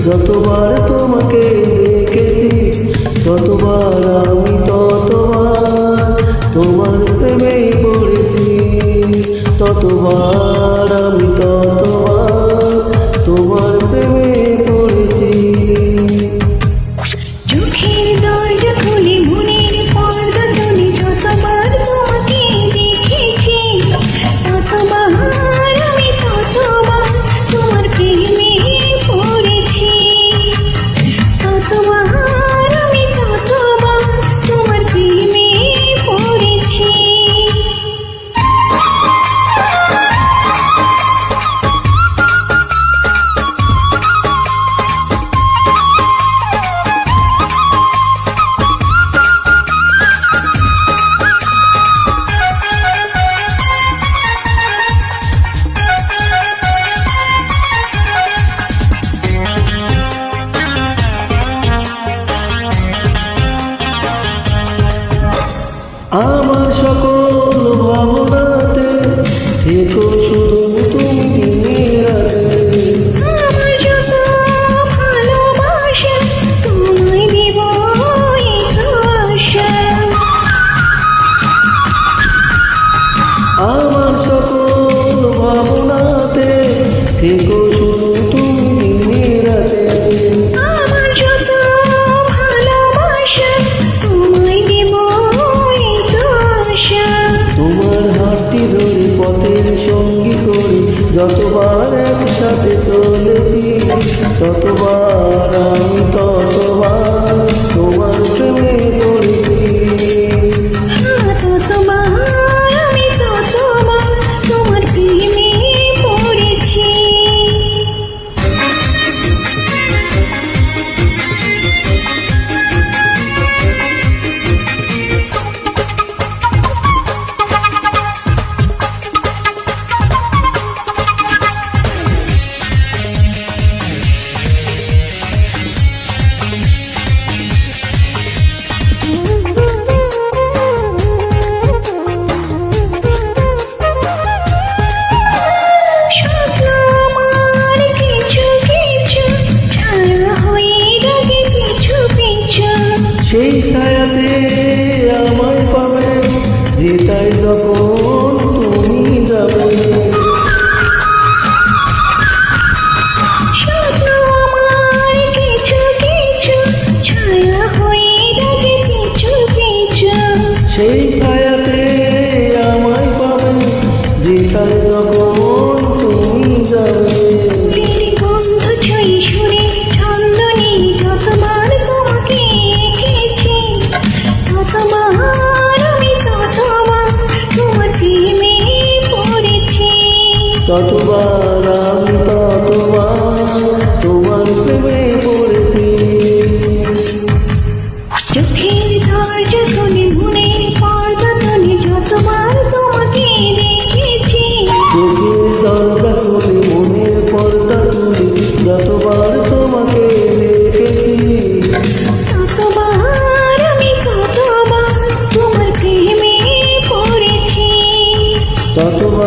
যতবার তোমাকে দেখেছি ততবার আমি ততবার তোমার প্রেমে পড়েছি, ততবার আমি ততবার তোমার প্রেমে পড়েছি। চোখের দরজা খুলে মনের পর্দা তুলে যতবার তোমাকে দেখেছি ততবার আমি ততবার তোমার প্রেমে পড়েছি, ততবার আমি ততবার তোমার প্রেমে পড়েছি। আমার সকল ভাবনাতে থেকো শুধু তুমি দিনের রাতে। আমার যত ভালোবাসা তোমায় দেব এই আশা, আমার সকল ভাবনাতে থেকো শুধু তুমি দিনের রাতে। আমার যত ভালোবাসা তোমায় দেব এই আশা। তোমার হাতটি ধরে পথের সঙ্গী করে যতবার একসাথে চলেছি ততবার আমি ততবার তোমার প্রেমে পড়েছি। ততবার আমি ততবার তোমার প্রেমে পড়েছি। সেই ছায়াতে আমায় পাবে যেটাই যখন তুমি যাবে। সেই ছায়াতে আমায় পাবে যেটাই যখন তুমি যাবে। ততবার আমি ততবার তোমার প্রেমে পড়েছি। চোখের দরজা খুলে মনের পর্দা তুলে যতবার তোমাকে দেখেছি চোখের দরজা খুলে মনের পর্দা তুলে যতবার তোমাকে দেখেছি ততবার আমি ততবার তোমার প্রেমে পড়েছি। ততবার